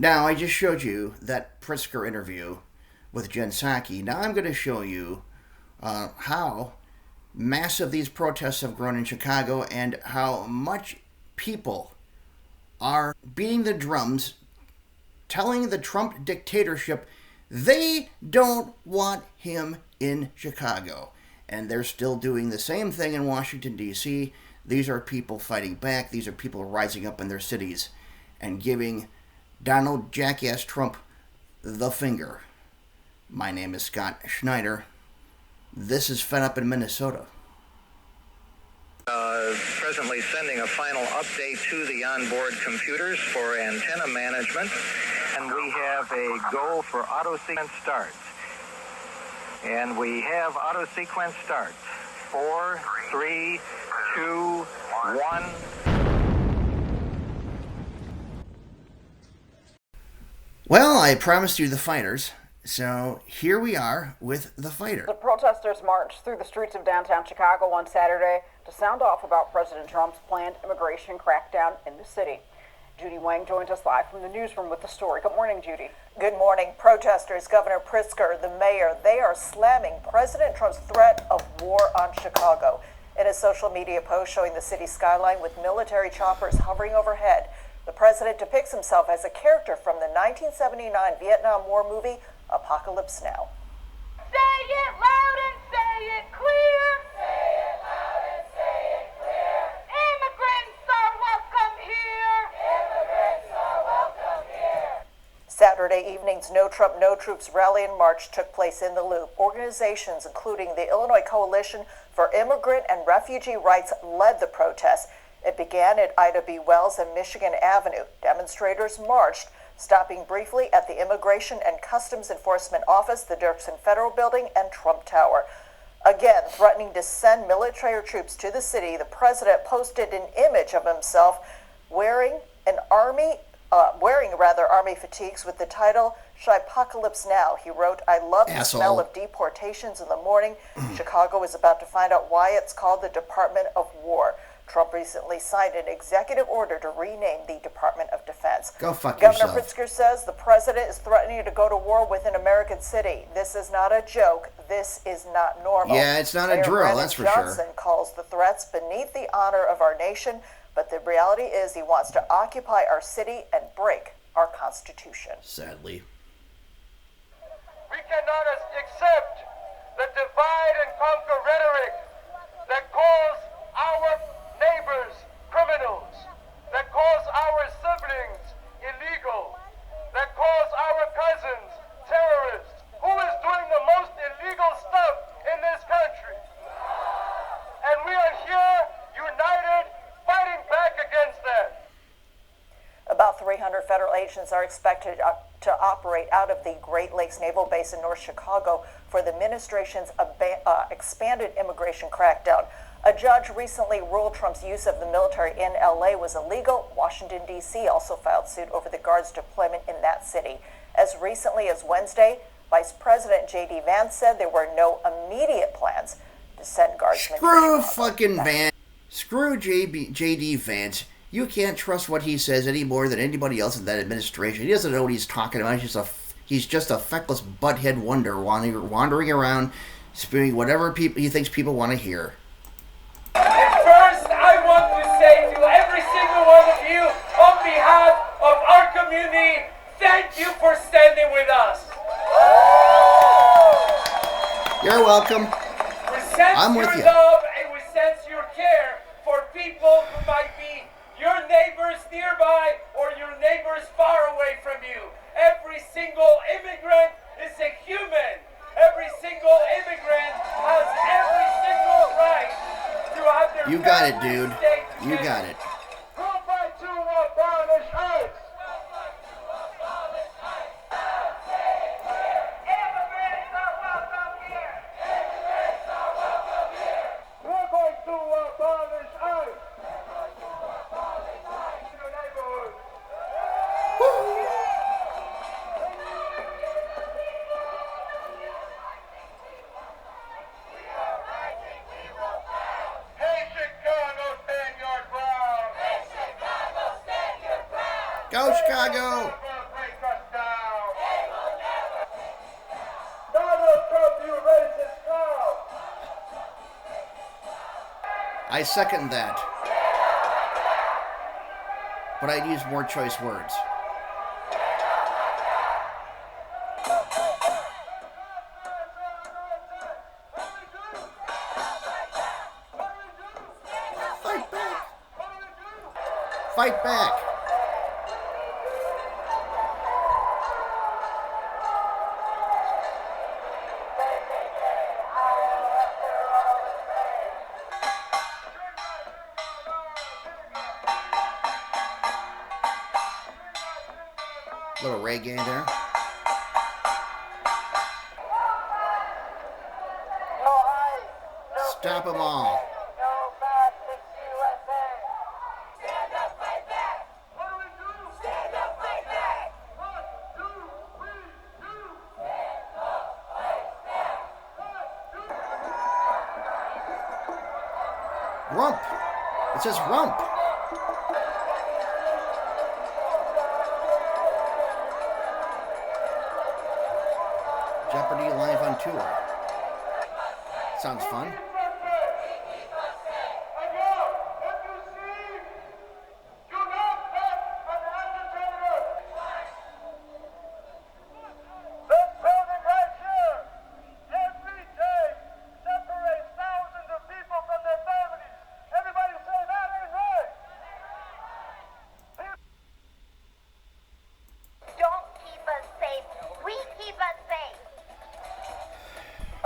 Now, I just showed you that Pritzker interview with Jen Psaki. Now I'm going to show you how massive these protests have grown in Chicago and how much people are beating the drums, telling the Trump dictatorship they don't want him in Chicago. And they're still doing the same thing in Washington, D.C. These are people fighting back. These are people rising up in their cities and giving Donald Jackass Trump the finger. My name is Scott Schneider. This is Fed Up in Minnesota. Presently sending a final update to the onboard computers for antenna management. And we have a go for auto sequence start. And we have auto sequence start. 4, 3, 2, 1. Well, I promised you the fighters, so here we are with the fighter. The protesters marched through the streets of downtown Chicago on Saturday to sound off about President Trump's planned immigration crackdown in the city. Judy Wang joins us live from the newsroom with the story. Good morning, Judy. Good morning. Protesters, Governor Pritzker, the mayor, they are slamming President Trump's threat of war on Chicago. In a social media post showing the city skyline with military choppers hovering overhead, the president depicts himself as a character from the 1979 Vietnam War movie, Apocalypse Now. Say it loud and say it clear. Say it loud and say it clear. Immigrants are welcome here. Immigrants are welcome here. Saturday evening's No Trump, No Troops rally and march took place in the Loop. Organizations, including the Illinois Coalition for Immigrant and Refugee Rights, led the protest. It began at Ida B. Wells and Michigan Avenue. Demonstrators marched, stopping briefly at the Immigration and Customs Enforcement Office, the Dirksen Federal Building, and Trump Tower. Again, threatening to send military troops to the city, the president posted an image of himself wearing army fatigues with the title, "Apocalypse Now." He wrote, "I love the smell of deportations in the morning. Chicago is about to find out why it's called the Department of War." Trump recently signed an executive order to rename the Department of Defense. Go fuck Governor yourself. Pritzker says the president is threatening to go to war with an American city. This is not a joke. This is not normal. Yeah, it's not a Mayor drill, Brandon that's for Johnson sure. calls the threats beneath the honor of our nation, but the reality is he wants to occupy our city and break our Constitution. Sadly. We cannot accept the divide and conquer rhetoric that calls our neighbors criminals, that calls our siblings illegal, that calls our cousins terrorists. Who is doing the most illegal stuff in this country? And we are here, united, fighting back against that. About 300 federal agents are expected to operate out of the Great Lakes Naval Base in North Chicago for the administration's expanded immigration crackdown. A judge recently ruled Trump's use of the military in L.A. was illegal. Washington, D.C. also filed suit over the guards' deployment in that city. As recently as Wednesday, Vice President J.D. Vance said there were no immediate plans to send guardsmen to Screw Chicago. fucking Vance. Screw J.D. Vance. You can't trust what he says any more than anybody else in that administration. He doesn't know what he's talking about. He's just a feckless butthead wonder wandering around spewing whatever he thinks people want to hear. First, I want to say to every single one of you, on behalf of our community, thank you for standing with us. You're welcome. We sense I'm with your you. love and we sense your care for people who might be your neighbors nearby or your neighbors far away from you. Every single immigrant is a human. Every single immigrant has every single right to have their You got it, family dude. stay You together. got it. Go back to abolish ICE. Immigrants are welcome here. Immigrants are welcome here. We're going to abolish ICE. Your neighborhood. Hey Chicago, stand your ground. Go Chicago! For a great I second that. But I'd use more choice words. Fight back! Fight back! Little reggae there. Stop them all. Stand up, fight back. What do we do? Stand up, fight back. 1, 2, 3, 2. Stand up, fight back. Rump. It says rump. Jeopardy live on tour. Sounds fun.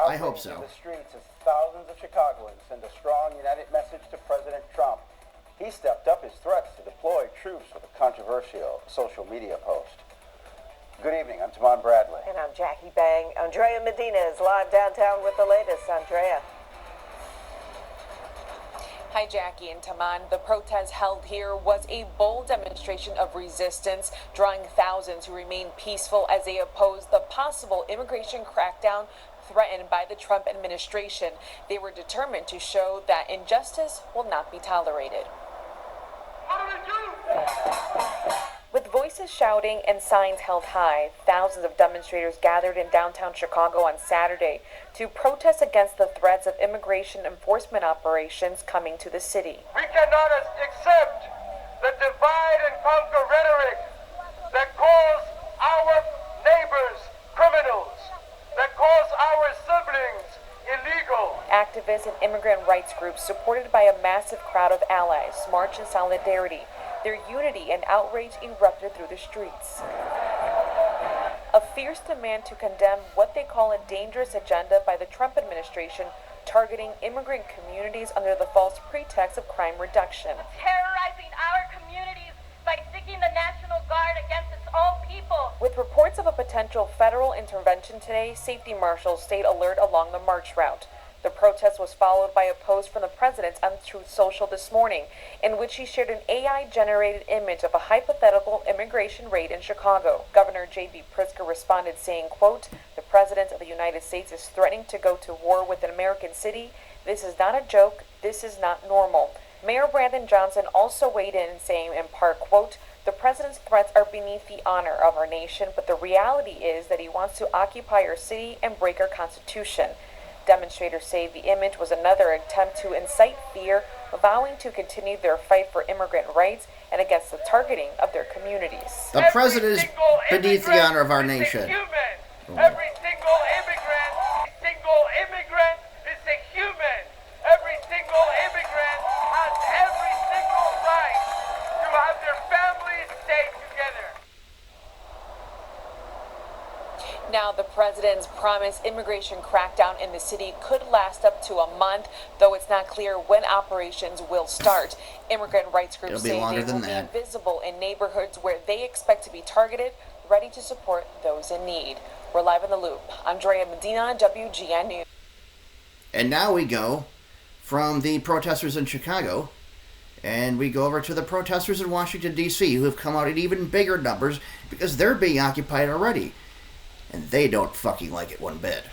I hope so. In the streets as thousands of Chicagoans send a strong, united message to President Trump. He stepped up his threats to deploy troops with a controversial social media post. Good evening. I'm Tamon Bradley. And I'm Jackie Bang. Andrea Medina is live downtown with the latest. Andrea. Hi, Jackie and Taman. The protest held here was a bold demonstration of resistance, drawing thousands who remained peaceful as they opposed the possible immigration crackdown threatened by the Trump administration. They were determined to show that injustice will not be tolerated. With voices shouting and signs held high, thousands of demonstrators gathered in downtown Chicago on Saturday to protest against the threats of immigration enforcement operations coming to the city. We cannot accept the divide and conquer rhetoric that calls our neighbors criminals, that calls our siblings illegal. Activists and immigrant rights groups, supported by a massive crowd of allies, marched in solidarity. Their unity and outrage erupted through the streets. A fierce demand to condemn what they call a dangerous agenda by the Trump administration, targeting immigrant communities under the false pretext of crime reduction. Terrorizing our communities by sticking the National Guard against its own people. With reports of a potential federal intervention today, safety marshals stayed alert along the march route. The protest was followed by a post from the president on Truth Social this morning, in which he shared an AI-generated image of a hypothetical immigration raid in Chicago. Governor J.B. Pritzker responded saying, quote, "The President of the United States is threatening to go to war with an American city. This is not a joke. This is not normal." Mayor Brandon Johnson also weighed in, saying in part, quote, "The President's threats are beneath the honor of our nation, but the reality is that he wants to occupy our city and break our Constitution." Demonstrators say the image was another attempt to incite fear, vowing to continue their fight for immigrant rights and against the targeting of their communities. The president is beneath the honor of our nation. Every single immigrant is a human. Every single immigrant has every single right to have their families stay together. Now, the president's promised immigration crackdown in the city could last up to a month, though it's not clear when operations will start. Immigrant rights groups say they will be visible in neighborhoods where they expect to be targeted, ready to support those in need. We're live in the loop. Andrea Medina, WGN News. And now we go from the protesters in Chicago, and we go over to the protesters in Washington, D.C., who have come out in even bigger numbers because they're being occupied already. And they don't fucking like it one bit.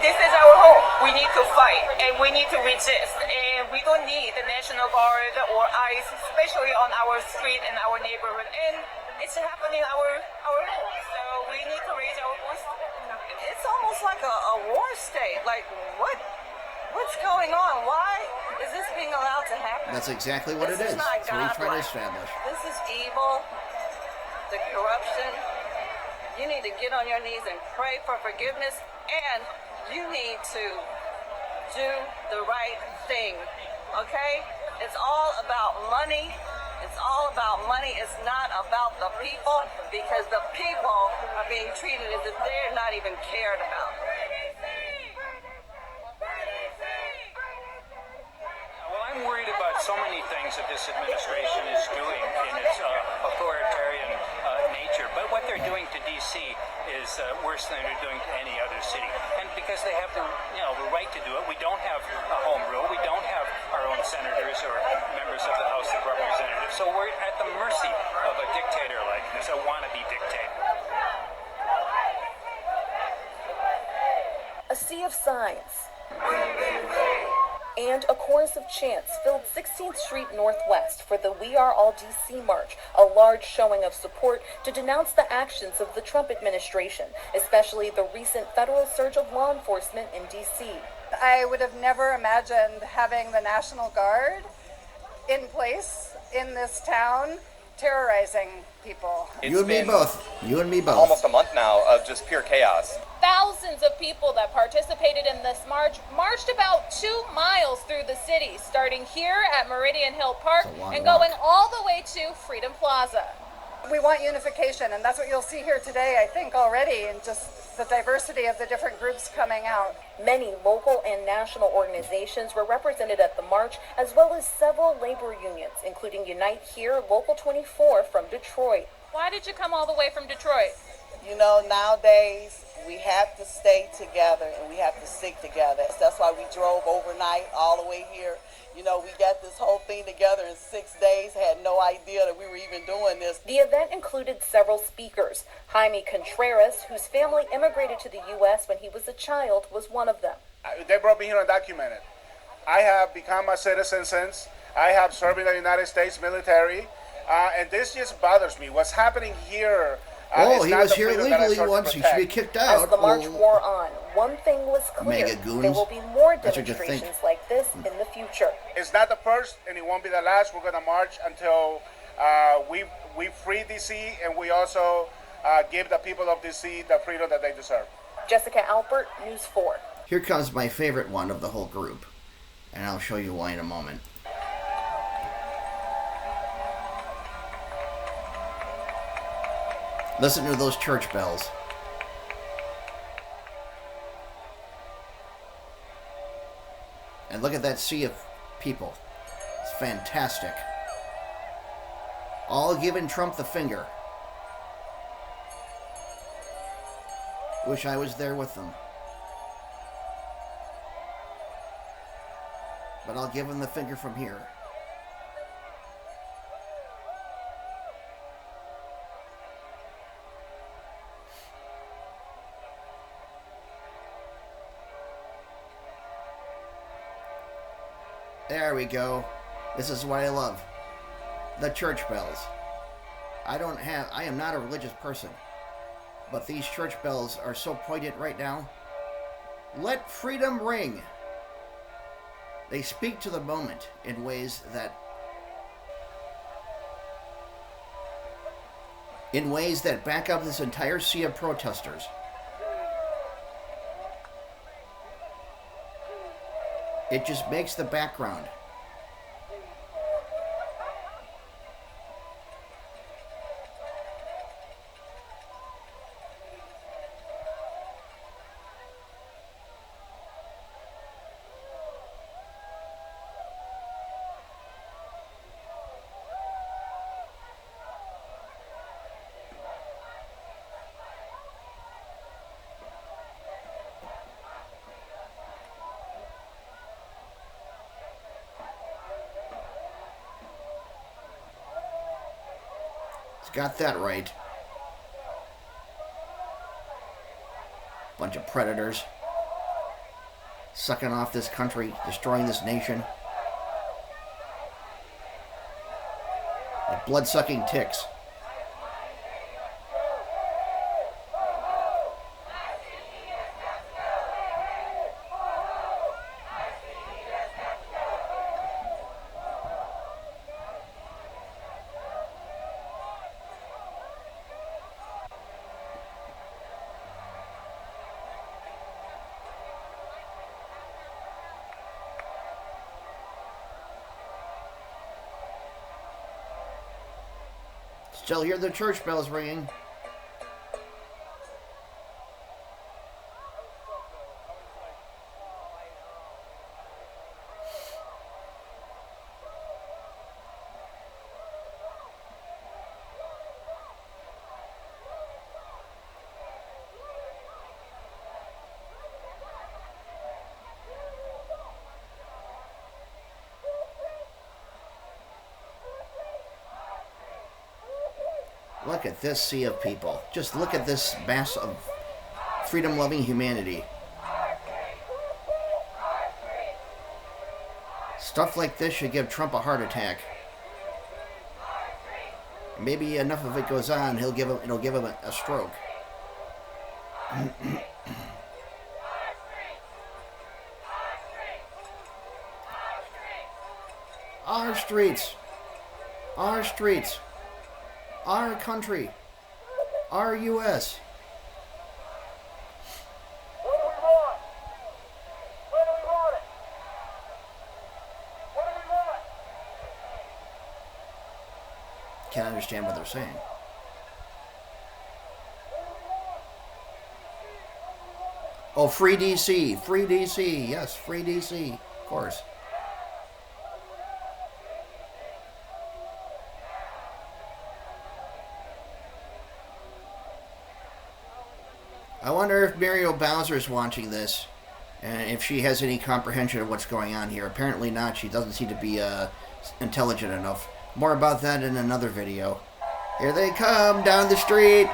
This is our home. We need to fight and we need to resist. And we don't need the National Guard or ICE, especially on our street and our neighborhood. And it's happening our home. So we need to raise our voice. It's almost like a war state. Like what's going on? Why is this being allowed to happen? That's exactly what it is. That's what he's trying to establish. This is evil. The corruption. You need to get on your knees and pray for forgiveness, and you need to do the right thing. Okay? It's all about money. It's all about money. It's not about the people, because the people are being treated as if they're not even cared about. Well, I'm worried about so many things that this administration is doing in its authoritarian nature. But what they're doing to D.C. is worse than they're doing to any other city. And because they have the right to do it, we don't have a home rule. We don't have our own senators or members of the House of Representatives. So we're at the mercy of a dictator like this, a wannabe dictator. A sea of signs and a chorus of chants filled 16th Street Northwest for the We Are All DC March, a large showing of support to denounce the actions of the Trump administration, especially the recent federal surge of law enforcement in DC. I would have never imagined having the National Guard in place in this town, terrorizing people. You and me both. You and me both. Almost a month now of just pure chaos. Thousands of people that participated in this march marched about 2 miles through the city, starting here at Meridian Hill Park and going all the way to Freedom Plaza. We want unification, and that's what you'll see here today, I think, already, and just the diversity of the different groups coming out. Many local and national organizations were represented at the march, as well as several labor unions, including Unite Here, Local 24 from Detroit. Why did you come all the way from Detroit? You know, nowadays, we have to stay together and we have to stick together. That's why we drove overnight all the way here. You know, we got this whole thing together in 6 days, had no idea that we were even doing this. The event included several speakers. Jaime Contreras, whose family immigrated to the U.S. when he was a child, was one of them. They brought me here undocumented. I have become a citizen since. I have served in the United States military, and this just bothers me. What's happening here? He was here legally once. He should be kicked out. As the march wore on, one thing was clear. There will be more demonstrations like this in the future. It's not the first, and it won't be the last. We're going to march until we free D.C., and we also give the people of D.C. the freedom that they deserve. Jessica Alpert, News 4. Here comes my favorite one of the whole group, and I'll show you why in a moment. Listen to those church bells. And look at that sea of people. It's fantastic. All giving Trump the finger. Wish I was there with them. But I'll give him the finger from here. There we go. This is what I love. The church bells. I am not a religious person, but these church bells are so poignant right now. Let freedom ring. They speak to the moment in ways that back up this entire sea of protesters. It just makes the background. Got that right. Bunch of predators. Sucking off this country, destroying this nation. Like blood-sucking ticks. Still hear the church bells ringing. Look at this sea of people. Just look at this mass of freedom-loving humanity. Stuff like this should give Trump a heart attack. Maybe enough of it goes on, it'll give him a stroke. Our streets. Our streets. Our country. Our U.S. What do we want? Where do we want it? What do we want? Can't understand what they're saying. Oh, free DC. Free DC. Yes, free DC. Of course. I wonder if Muriel Bowser's watching this, and if she has any comprehension of what's going on here. Apparently not. She doesn't seem to be intelligent enough. More about that in another video. Here they come down the street.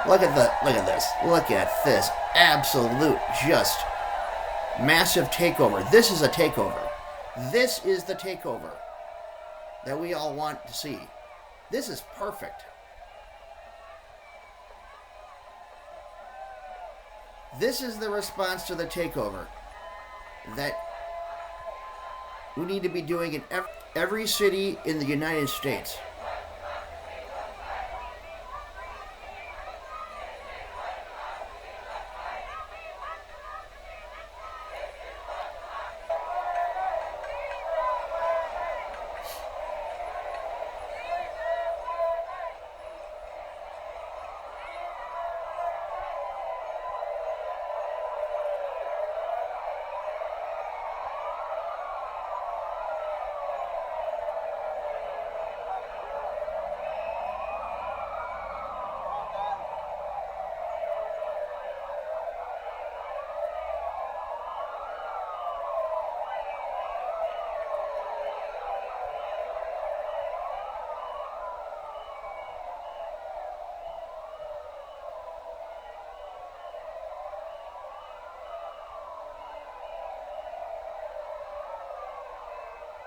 Look at this. Look at this. Absolute, just massive takeover. This is a takeover. This is the takeover that we all want to see. This is perfect. This is the response to the takeover that we need to be doing in every city in the United States.